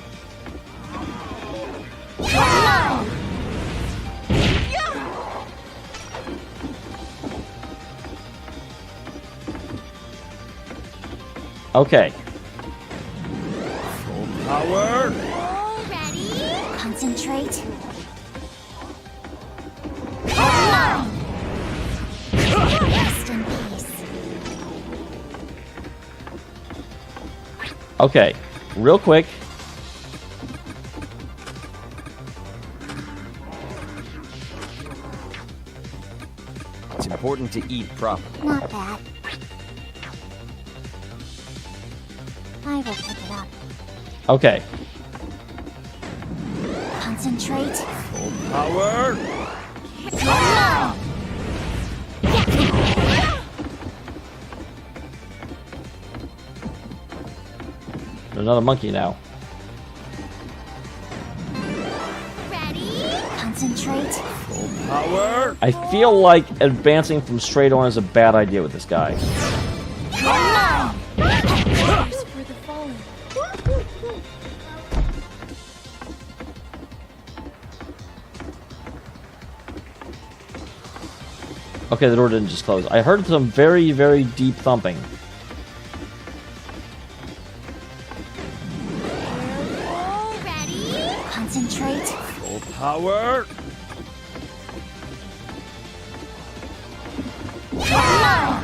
Okay. Full power! All ready? Concentrate. Rest in peace. Okay. Real quick. It's important to eat properly. Not bad. I will pick it up. Okay. Concentrate. Full power! There's another monkey now. Ready? Concentrate. Full power! I feel like advancing from straight on is a bad idea with this guy. For the fallen. Okay, the door didn't just close. I heard some very, very deep thumping. All ready? Concentrate. Full power. Yeah!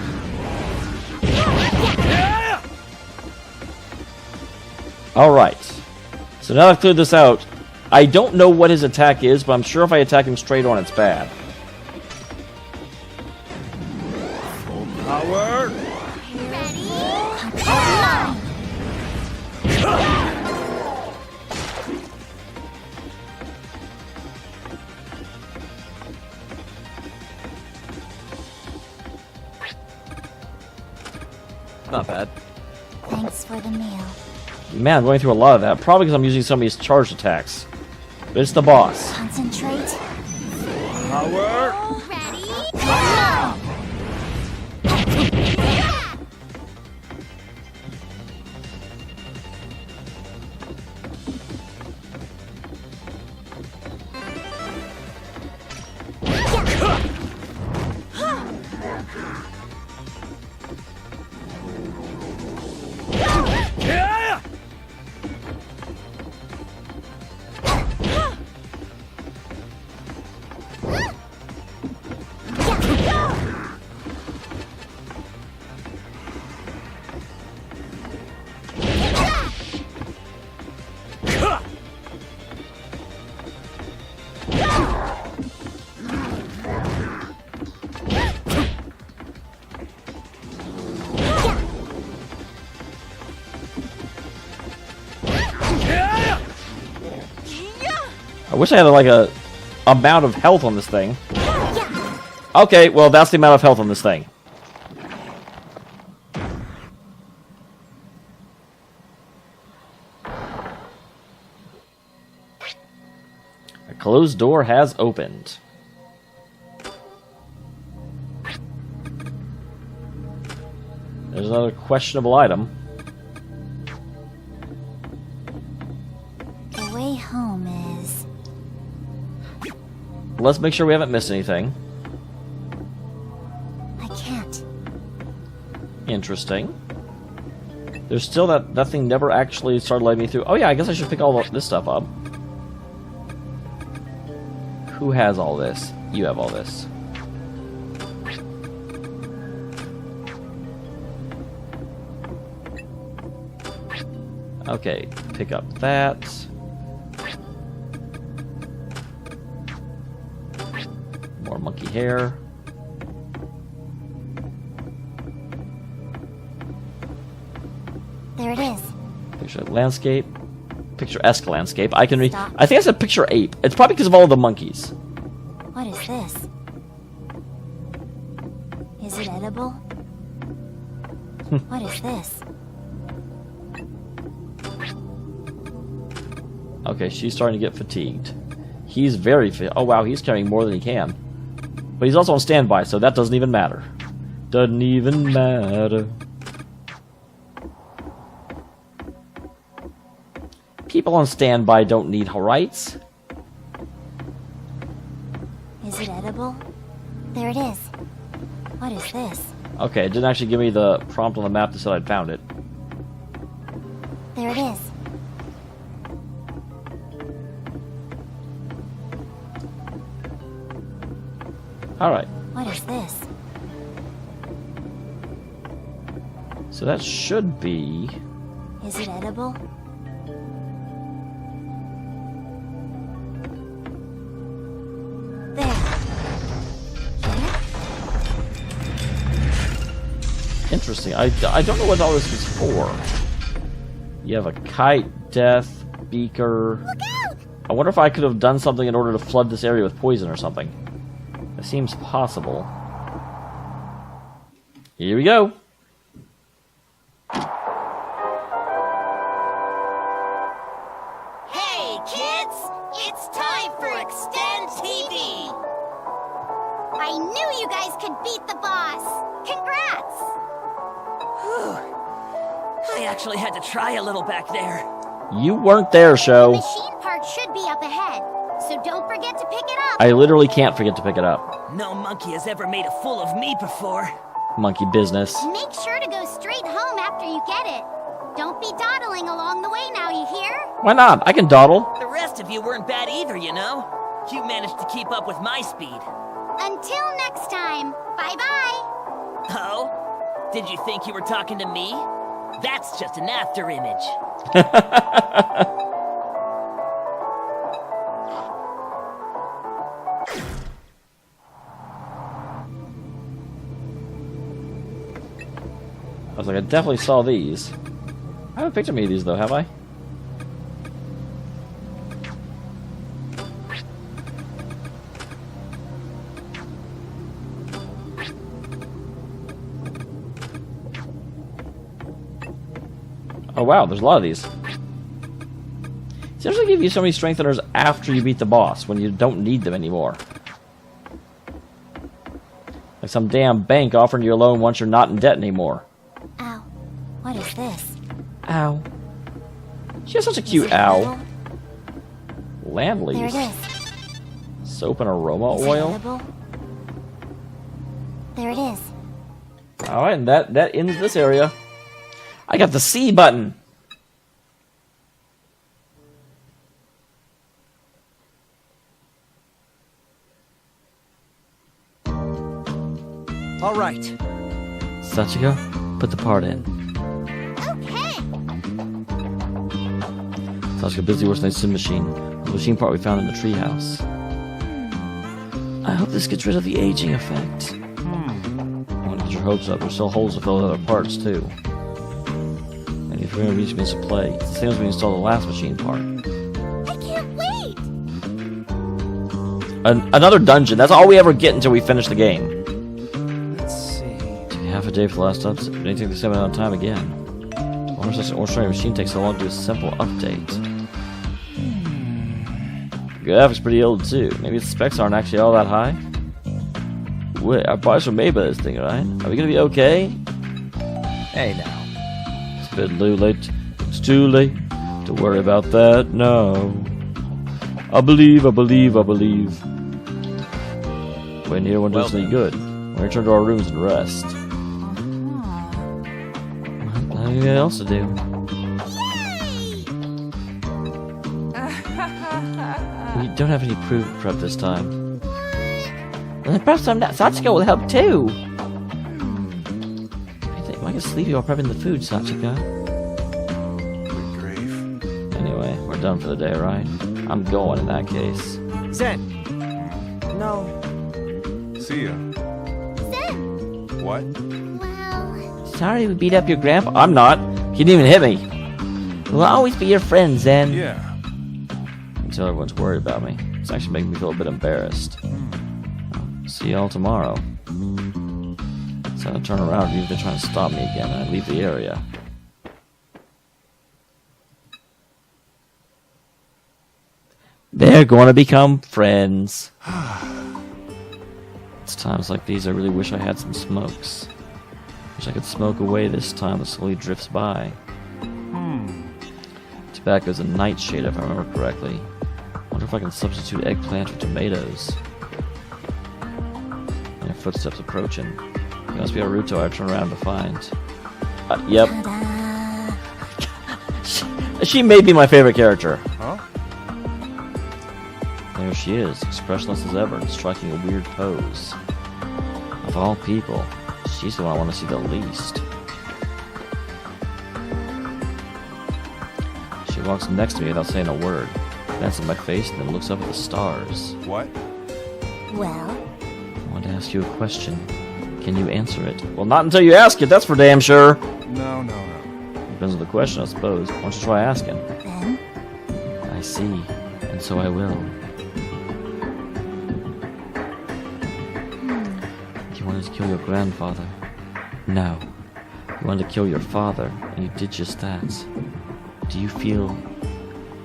Alright. So now I've cleared this out. I don't know what his attack is, but I'm sure if I attack him straight on, it's bad. Full power. Ready? Not bad. Thanks for the meal. Man, I'm going through a lot of that. Probably because I'm using some of these charged attacks. But it's the boss. Concentrate. Power. All ready? Yeah! I wish I had like a amount of health on this thing. Okay, well that's the amount of health on this thing. A closed door has opened. There's another questionable item. The way home is... Let's make sure we haven't missed anything. I can't. Interesting. There's still that thing never actually started letting me through. Oh yeah, I guess I should pick all this stuff up. Who has all this? You have all this. Okay, pick up that. More monkey hair. There it is. Picture landscape. Picturesque landscape. I can read. Stop. I think I said picture ape. It's probably because of all the monkeys. What is this? Is it edible? What is this? Okay, she's starting to get fatigued. He's very fit. Oh wow, he's carrying more than he can. But he's also on standby, so that doesn't even matter. Doesn't even matter. People on standby don't need rights. Is it edible? There it is. What is this? Okay, it didn't actually give me the prompt on the map that said I'd found it. There it is. Alright, What is this? so that should be... Is it edible? There. Here? Interesting. I don't know what all this is for. You have a kite, death, beaker... Look out! I wonder if I could have done something in order to flood this area with poison or something. It seems possible. Here we go. Hey, kids! It's time for Extend TV! I knew you guys could beat the boss! Congrats! I actually had to try a little back there. You weren't there, show. Machine part should be up ahead. So don't forget to pick it up. I literally can't forget to pick it up. No monkey has ever made a fool of me before. Monkey business. Make sure to go straight home after you get it. Don't be dawdling along the way now, you hear? Why not? I can dawdle. The rest of you weren't bad either, you know? You managed to keep up with my speed. Until next time. Bye-bye. Oh? Did you think you were talking to me? That's just an after image. I was like, I definitely saw these. I haven't picked up any of these though, have I? Oh wow, there's a lot of these. Seems to give you so many strengtheners after you beat the boss, when you don't need them anymore. Like some damn bank offering you a loan once you're not in debt anymore. Ow. What is this? Ow. She has such a cute ow. Land There leaves. it is. Soap and aroma Is it oil. edible? There it is. Alright, and that ends this area. I got the C button. All right. Sachiko, put the part in. Okay. Sachiko busy working on the sim machine. The machine part we found in the treehouse. I hope this gets rid of the aging effect. I want to get your hopes up. There's still holes to fill with other parts too. And if we're going to reach means to play, it's the same as we installed the last machine part. I can't wait. Another dungeon. That's all we ever get until we finish the game. Let's see. Took half a day for the last update. It didn't take the same amount of time again. I wonder if such an ordinary machine takes so long to do a simple update. The graphics pretty old too. Maybe the specs aren't actually all that high. Wait, our parts were made by this thing, right? Are we gonna be okay? Hey now. It's a bit too late. It's too late to worry about that now. I believe. Wait here when does any good. We return to our rooms and rest. Nothing else to do. We don't have any prep this time. Well, perhaps Sachiko will help too. I think I can sleep while prepping the food, Sachiko. Good grief. Anyway, we're done for the day, right? I'm going in that case. Zen! No. See ya. Zen. What? Well, Sorry we beat up your grandpa. I'm not. He didn't even hit me. We'll always be your friends, Zen. Yeah. Until everyone's worried about me. It's actually making me feel a bit embarrassed. See y'all tomorrow. So I turn around even if they're trying to stop me again and I leave the area. They're gonna become friends. It's times like these I really wish I had some smokes. Wish I could smoke away this time that slowly drifts by. Tobacco's a nightshade if I remember correctly. Wonder if I can substitute eggplant for tomatoes. And footsteps approaching. It must be Haruto I turn around to find. Yep. She may be my favorite character. Huh? There she is, expressionless as ever, and striking a weird pose. Of all people, she's the one I want to see the least. She walks next to me without saying a word, glances at my face, and then looks up at the stars. What? well. I want to ask you a question. Can you answer it? Well, not until you ask it, that's for damn sure. No. Depends on the question, I suppose. Why don't you try asking? Then, I see, and so I will. You wanted to kill your grandfather? No. You wanted to kill your father, and you did just that. Do you feel...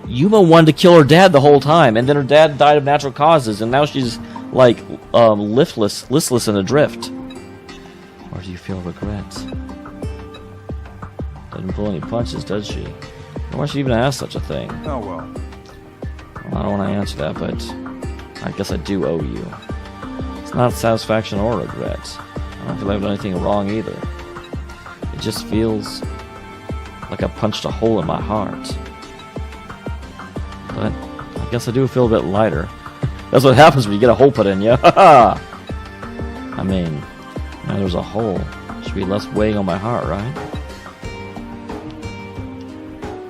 Yuma wanted to kill her dad the whole time, and then her dad died of natural causes, and now she's, like, listless and adrift. Or do you feel regret? Doesn't pull any punches, does she? Why should she even ask such a thing? Oh well. I don't want to answer that, but I guess I do owe you. It's not satisfaction or regret. I don't feel like I've done anything wrong either. It just feels like I punched a hole in my heart. But I guess I do feel a bit lighter. That's what happens when you get a hole put in you. I mean, now there's a hole. Should be less weighing on my heart, right?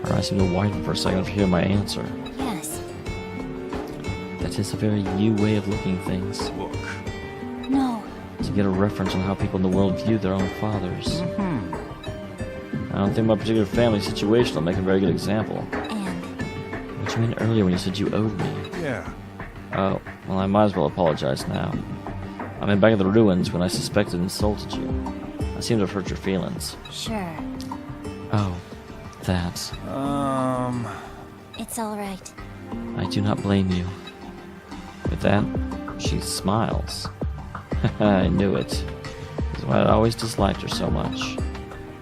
Her eyes seem to widen for a second to hear my answer. Yes. That is a very you way of looking things. Look. No. To get a reference on how people in the world view their own fathers. I don't think my particular family situation will make a very good example. And What do you mean earlier when you said you owed me? Yeah. Oh, well, I might as well apologize now. I mean, back at the ruins when I suspected and insulted you. I seem to have hurt your feelings. sure. Oh, that. It's all right. I do not blame you. With that, she smiles. I knew it. That's why I always disliked her so much.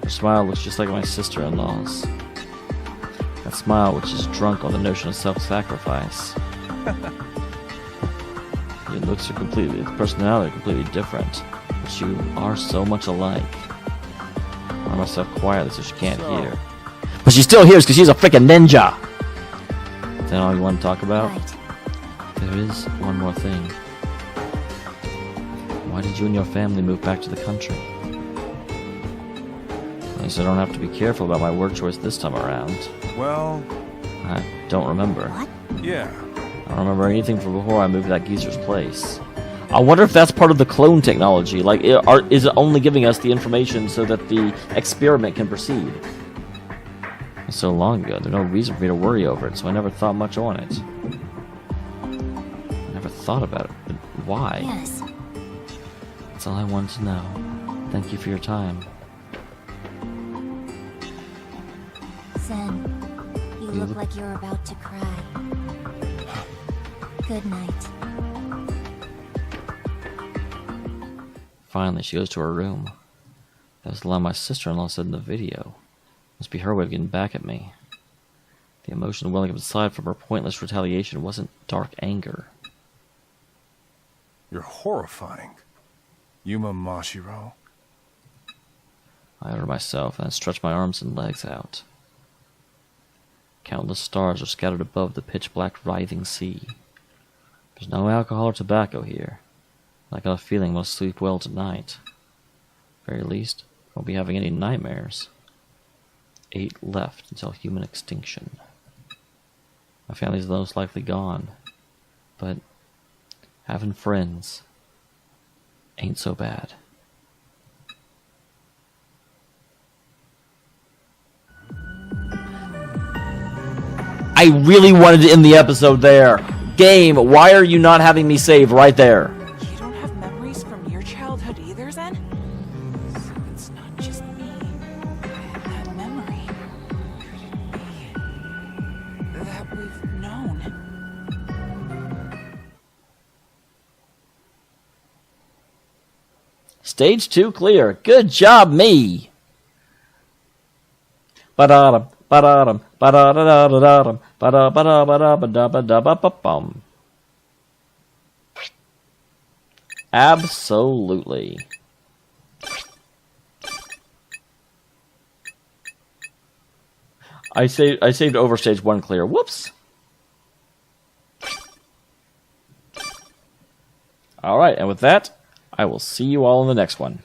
Her smile looks just like my sister-in-law's. That smile which is drunk on the notion of self-sacrifice. Your looks are completely, the personality are completely different, but you are so much alike. I myself quietly so she can't hear. But she still hears because she's a freaking ninja! Is that all you want to talk about? Right. There is one more thing. Why did you and your family move back to the country? At least I don't have to be careful about my word choice this time around. Well, I don't remember. What? yeah. I don't remember anything from before I moved to that geezer's place. I wonder if that's part of the clone technology. Like, is it only giving us the information so that the experiment can proceed? It's so long ago, there's no reason for me to worry over it, so I never thought much on it. I never thought about it, but why? Yes. That's all I wanted to know. Thank you for your time. Zen, you look like you're about to cry. Good night. Finally, she goes to her room. That was the line my sister-in-law said in the video. Must be her way of getting back at me. The emotion welling up inside from her pointless retaliation wasn't dark anger. You're horrifying. Yuma Mashiro. I uttered myself and I stretched my arms and legs out. Countless stars are scattered above the pitch-black writhing sea. There's no alcohol or tobacco here. I got a feeling we'll sleep well tonight. Very least, won't be having any nightmares. 8 left until human extinction. My family's most likely gone, but having friends ain't so bad. I really wanted to end the episode there. Game, why are you not having me save right there? You don't have memories from your childhood either, Zen? So it's not just me. That memory. Could it be that we've known? Stage 2 clear. Good job, me. Ba-da-dum, ba-da-dum, ba-da-da-da-da-dum, ba-da-ba-da-ba-da-ba-da-ba-da-ba-bum. Absolutely. I saved over stage 1 clear. Whoops. Alright, and with that, I will see you all in the next one.